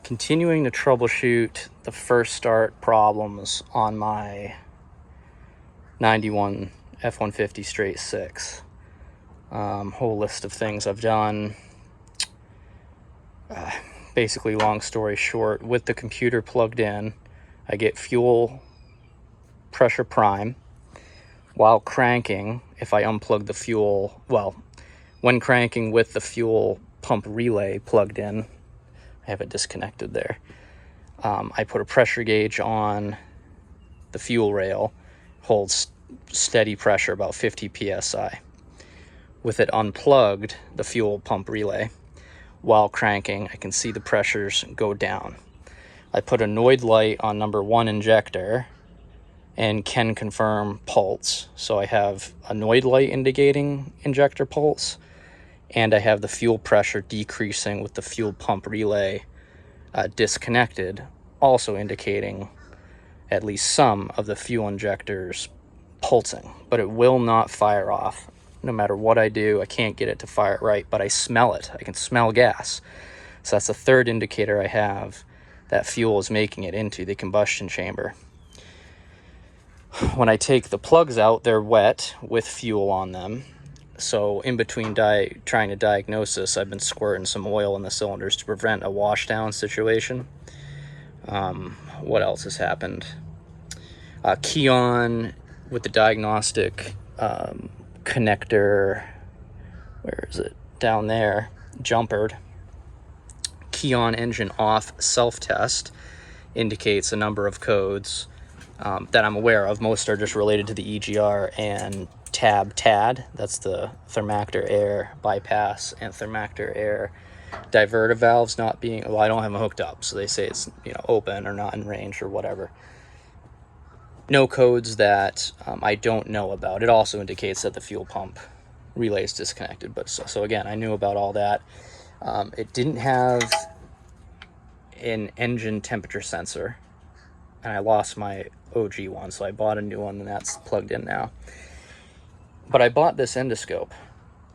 Continuing to troubleshoot the first start problems on my 91 F150 straight 6. Whole list of things I've done. Basically, long story short, with the computer plugged in, I get fuel pressure prime. While cranking, if I unplug the fuel, when cranking with the fuel pump relay plugged in, I have it disconnected there. I put a pressure gauge on the fuel rail, holds steady pressure, about 50 psi. With it unplugged, the fuel pump relay, while cranking, I can see the pressures go down. I put a Noid light on number 1 injector and can confirm pulse. So I have a Noid light indicating injector pulse, and I have the fuel pressure decreasing with the fuel pump relay disconnected, also indicating at least some of the fuel injectors pulsing, but it will not fire off. No matter what I do, I can't get it to fire right, but I smell it. I can smell gas. So that's the third indicator I have that fuel is making it into the combustion chamber. When I take the plugs out, they're wet with fuel on them. So in between trying to diagnose this, I've been squirting some oil in the cylinders to prevent a washdown situation. What else has happened? Key on with the diagnostic connector, where is it? Down there, jumpered. Key on engine off self-test indicates a number of codes that I'm aware of. Most are just related to the EGR and TAD. That's the thermactor air bypass and thermactor air diverter valves not being, well, I don't have them hooked up, so they say it's, open or not in range or whatever. No codes that I don't know about. It also indicates that the fuel pump relay is disconnected. But so again, I knew about all that. It didn't have an engine temperature sensor, and I lost my OG one, so I bought a new one, and that's plugged in now. But I bought this endoscope,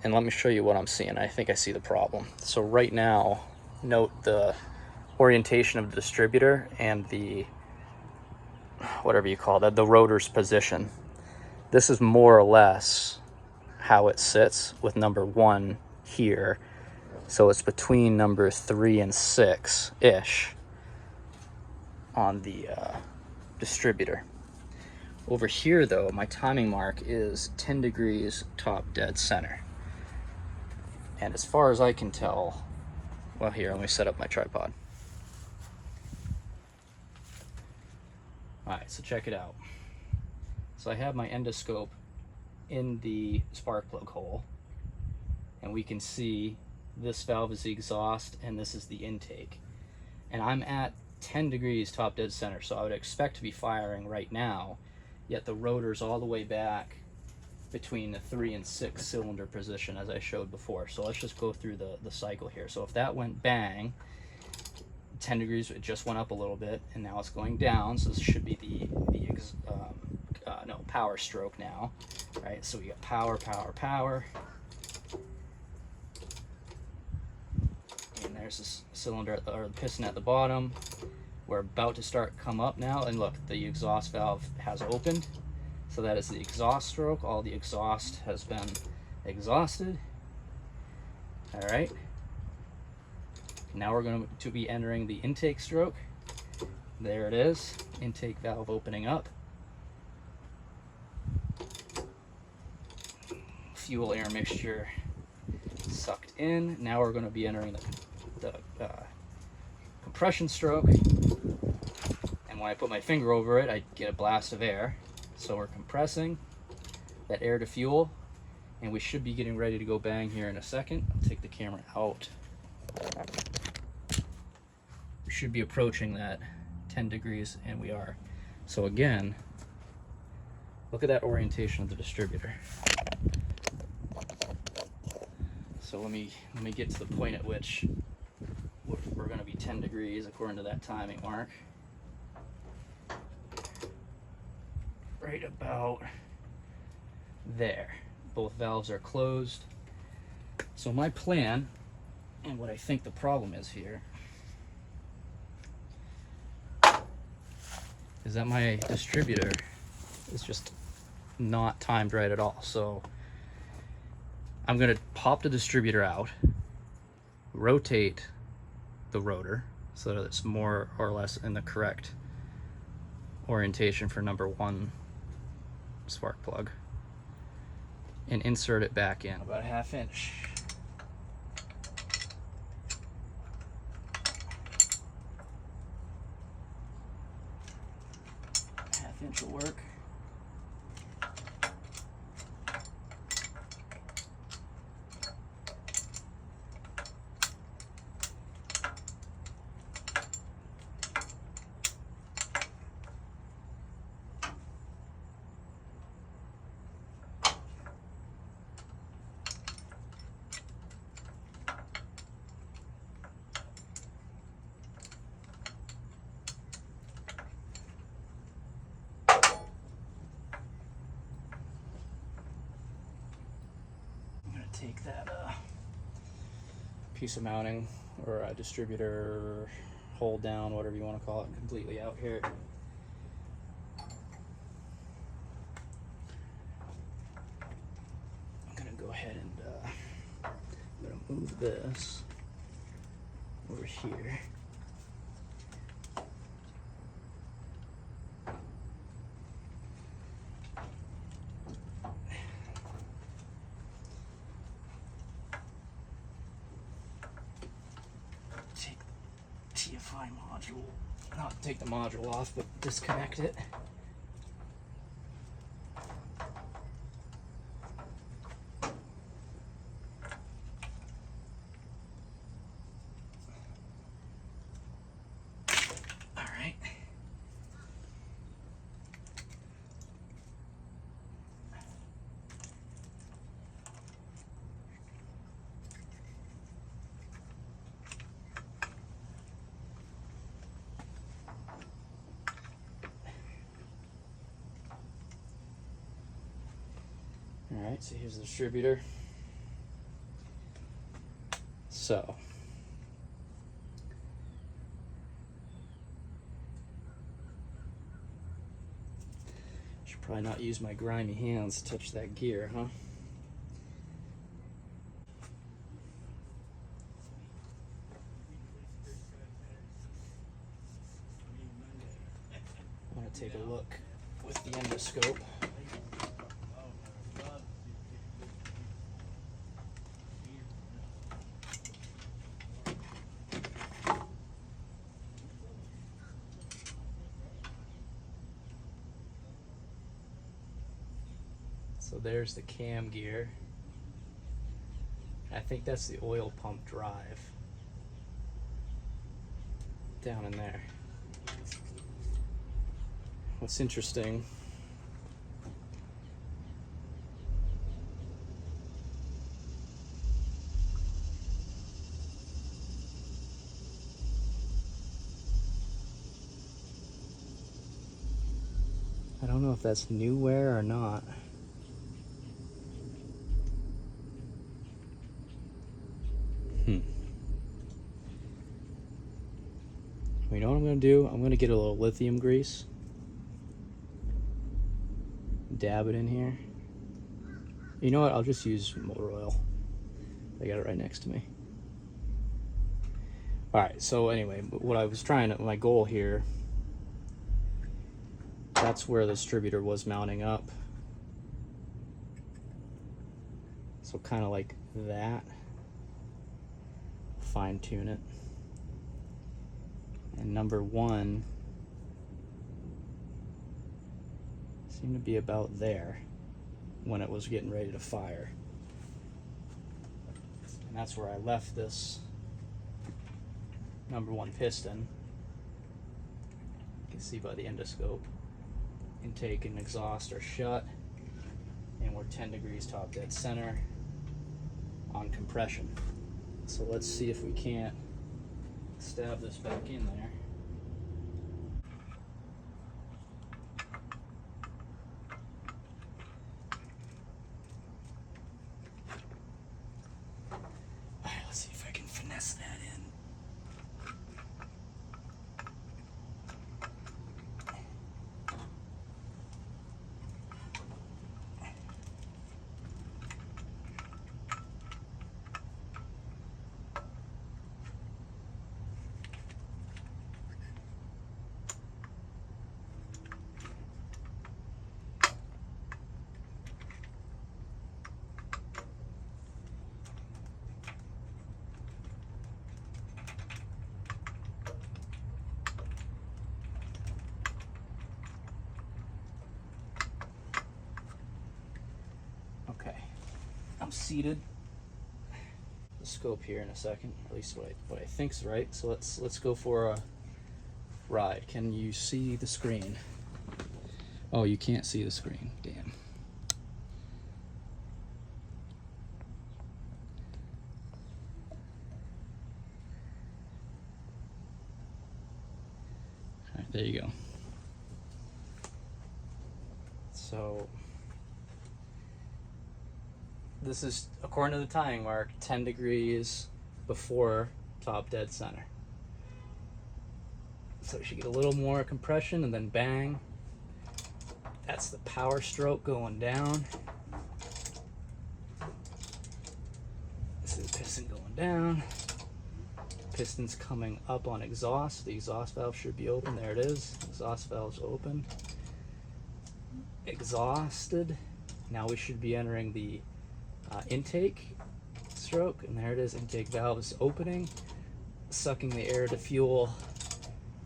and let me show you what I'm seeing. I think I see the problem. So right now, note the orientation of the distributor and the, whatever you call that, the rotor's position. This is more or less how it sits with number 1 here. So it's between number 3 and 6-ish on the distributor. Over here, though, my timing mark is 10 degrees top dead center. And as far as I can tell, well, here, let me set up my tripod. All right, so check it out. So I have my endoscope in the spark plug hole, and we can see this valve is the exhaust and this is the intake. And I'm at 10 degrees top dead center, so I would expect to be firing right now, yet the rotor's all the way back between the 3 and 6 cylinder position, as I showed before. So let's just go through the cycle here. So if that went bang, 10 degrees, it just went up a little bit, and now it's going down. So this should be the power stroke now, right? So we got power, power, power. And there's this cylinder or the piston at the bottom. We're about to start come up now, and look, the exhaust valve has opened. So that is the exhaust stroke. All the exhaust has been exhausted. All right. Now we're going to be entering the intake stroke. There it is, intake valve opening up. Fuel air mixture sucked in. Now we're going to be entering the compression stroke. And when I put my finger over it, I get a blast of air. So we're compressing that air to fuel, and we should be getting ready to go bang here in a second. I'll take the camera out. We should be approaching that 10 degrees, and we are. So again, look at that orientation of the distributor. So let me get to the point at which we're going to be 10 degrees according to that timing mark. Right about there. Both valves are closed. So my plan, and what I think the problem is here, is that my distributor is just not timed right at all. So I'm gonna pop the distributor out, rotate the rotor so that it's more or less in the correct orientation for number 1 spark plug, and insert it back in about a 1/2 inch. Half inch will work. Take that piece of mounting or a distributor hold down, whatever you want to call it, completely out here. I'm gonna go ahead and I'm gonna move this over here. TFI module, not take the module off, but disconnect it. All right. Alright, so here's the distributor. So, should probably not use my grimy hands to touch that gear, huh? I want to take a look with the endoscope. So there's the cam gear. I think that's the oil pump drive down in there. What's interesting, I don't know if that's new wear or not. You know what I'm going to do? I'm going to get a little lithium grease, dab it in here. You know what? I'll just use motor oil. I got it right next to me. Alright, so anyway, what I was trying to, my goal here, that's where the distributor was mounting up. So kind of like that. Fine tune it. And number 1 seemed to be about there when it was getting ready to fire. And that's where I left this number 1 piston. You can see by the endoscope. Intake and exhaust are shut, and we're 10 degrees top dead center on compression. So let's see if we can't stab this back in there. Alright, let's see if I can finesse that in. seated the scope here in a second, at least what I think's right. So let's go for a ride. Can you see the screen? Oh, you can't see the screen. Damn. All right, there you go. So this is, according to the timing mark, 10 degrees before top dead center. So we should get a little more compression and then bang. That's the power stroke going down. This is the piston going down. Piston's coming up on exhaust. The exhaust valve should be open. There it is. Exhaust valve's open. Exhausted. Now we should be entering the intake stroke, and there it is. Intake valve is opening, sucking the air to fuel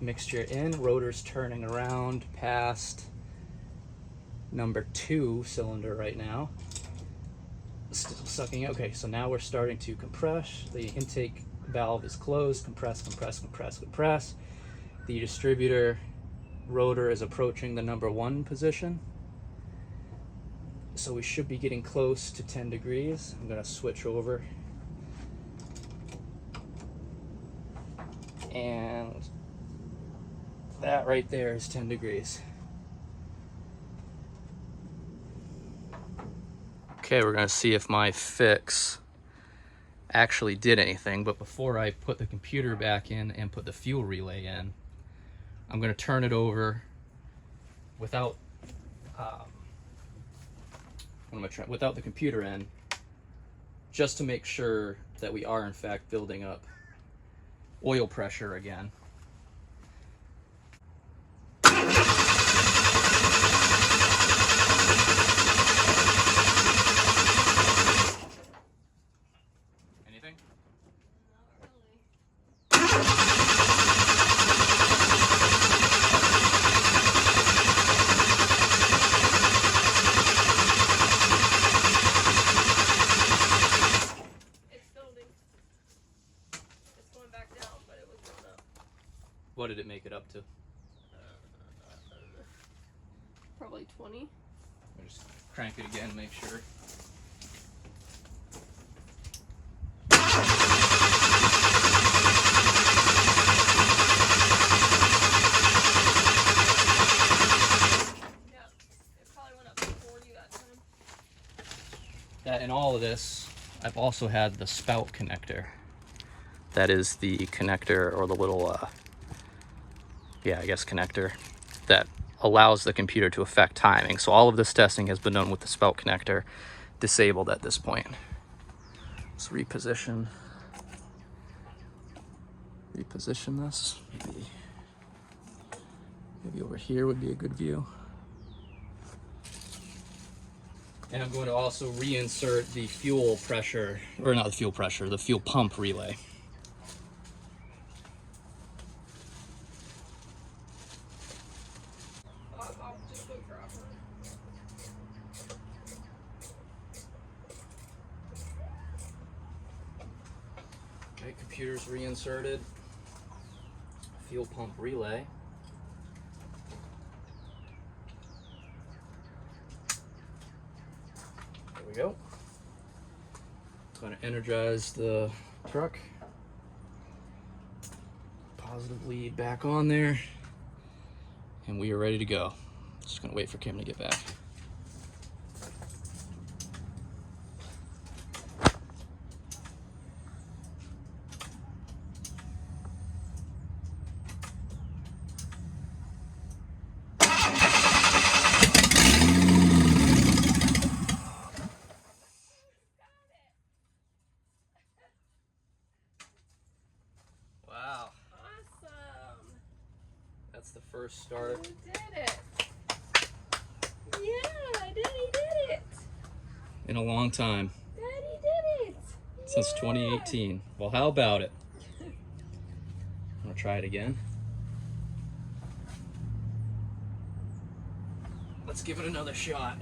mixture in. Rotor's turning around past number 2 cylinder right now. Still sucking. Okay, so now we're starting to compress. The intake valve is closed. Compress, compress, compress, compress. The distributor rotor is approaching the number 1 position. So we should be getting close to 10 degrees. I'm going to switch over. And that right there is 10 degrees. Okay, we're going to see if my fix actually did anything. But before I put the computer back in and put the fuel relay in, I'm going to turn it over without without the computer in, just to make sure that we are in fact building up oil pressure again. Anything? What did it make it up to? Probably 20. I'll just crank it again to make sure. Yeah, it probably went up to 40 that time. That in all of this, I've also had the spout connector. That is the connector, or the little connector that allows the computer to affect timing. So all of this testing has been done with the spout connector disabled at this point. Let's reposition this. Maybe over here would be a good view. And I'm going to also reinsert the fuel pressure, or not the fuel pressure, the fuel pump relay. I'll just go drop her. Okay, computer's reinserted. Fuel pump relay. There we go. Going to energize the truck. Positive lead back on there. And we are ready to go. Just going to wait for Kim to get back. Wow. Awesome. That's the first start. You did it. Yeah, Daddy did it. In a long time. Daddy did it. Since Yeah. 2018. Well, how about it? I'm gonna try it again. Let's give it another shot.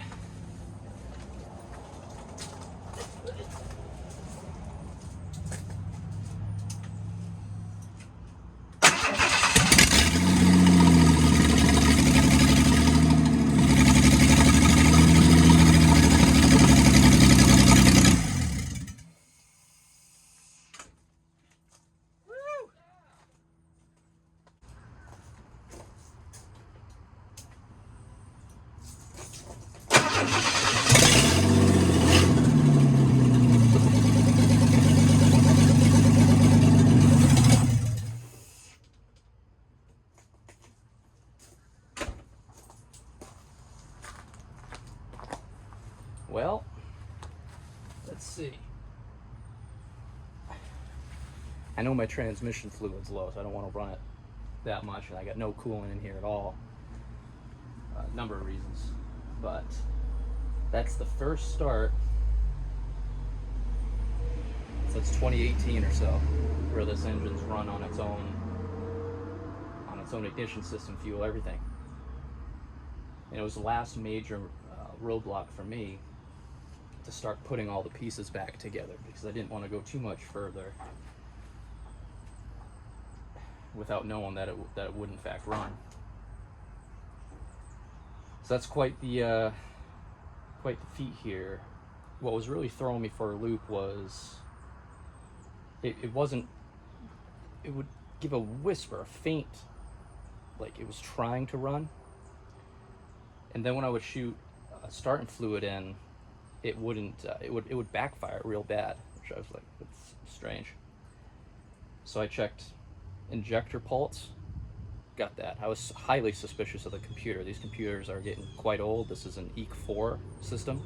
Well, let's see. I know my transmission fluid's low, so I don't want to run it that much, and I got no coolant in here at all. A number of reasons, but that's the first start since 2018 or so, where this engine's run on its own ignition system, fuel, everything. And it was the last major roadblock for me to start putting all the pieces back together, because I didn't want to go too much further without knowing that it would in fact run. So that's quite the feat here. What was really throwing me for a loop was it wasn't. It would give a whisper, a faint, like it was trying to run, and then when I would shoot starting fluid in, it wouldn't. It would backfire real bad, which I was like, that's strange. So I checked injector pulse. Got that. I was highly suspicious of the computer. These computers are getting quite old. This is an EEC4 system,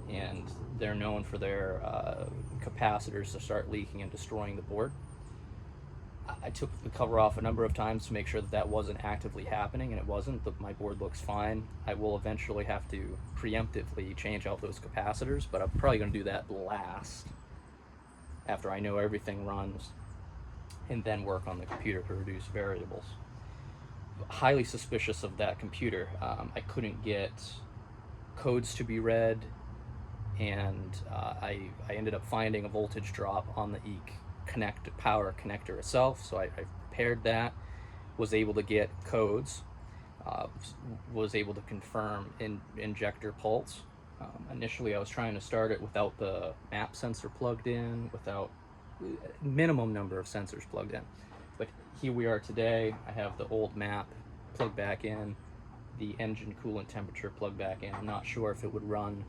and they're known for their capacitors to start leaking and destroying the board. I took the cover off a number of times to make sure that wasn't actively happening, and it wasn't. My board looks fine. I will eventually have to preemptively change out those capacitors, but I'm probably going to do that last, after I know everything runs, and then work on the computer to reduce variables. Highly suspicious of that computer. I couldn't get codes to be read, and I ended up finding a voltage drop on the power connector itself, so I repaired that, was able to get codes, was able to confirm injector pulse. Initially I was trying to start it without the map sensor plugged in, without minimum number of sensors plugged in, but here we are today. I have the old map plugged back in, the engine coolant temperature plugged back in. I'm not sure if it would run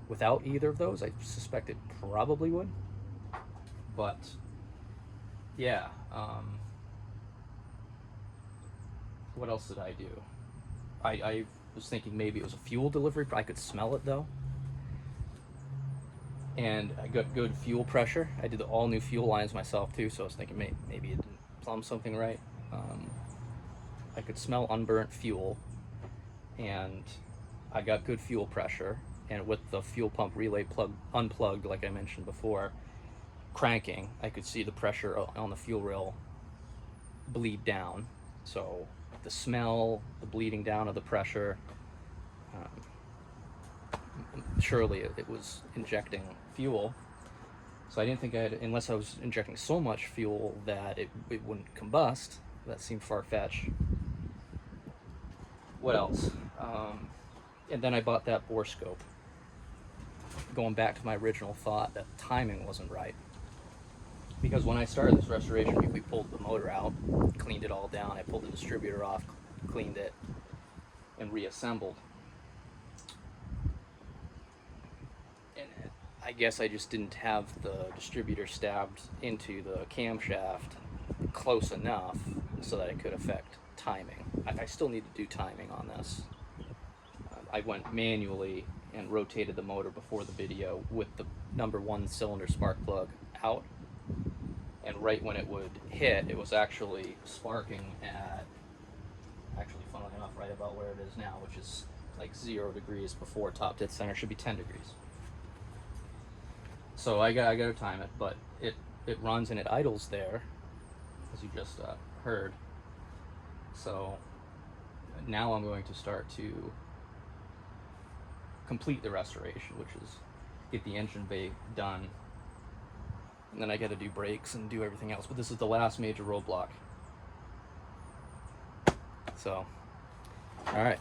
without either of those. I suspect it probably would, but yeah. What else did I do? I was thinking maybe it was a fuel delivery, but I could smell it though. And I got good fuel pressure. I did the all new fuel lines myself too, so I was thinking maybe it didn't plumb something right. I could smell unburnt fuel, and I got good fuel pressure. And with the fuel pump relay unplugged, like I mentioned before, cranking, I could see the pressure on the fuel rail bleed down. So the smell, the bleeding down of the pressure, surely it was injecting fuel. So I didn't think unless I was injecting so much fuel that it wouldn't combust. That seemed far-fetched. What else? And then I bought that bore scope. Going back to my original thought that timing wasn't right. Because when I started this restoration, we pulled the motor out, cleaned it all down. I pulled the distributor off, cleaned it, and reassembled. And I guess I just didn't have the distributor stabbed into the camshaft close enough so that it could affect timing. I still need to do timing on this. I went manually and rotated the motor before the video with the #1 cylinder spark plug out. And right when it would hit, it was actually sparking at, funnily enough, right about where it is now, which is like 0 degrees before top dead center. Should be 10 degrees. So I got to time it, but it runs and it idles there, as you just heard. So now I'm going to start to complete the restoration, which is get the engine bay done. And then I got to do brakes and do everything else. But this is the last major roadblock. So, all right.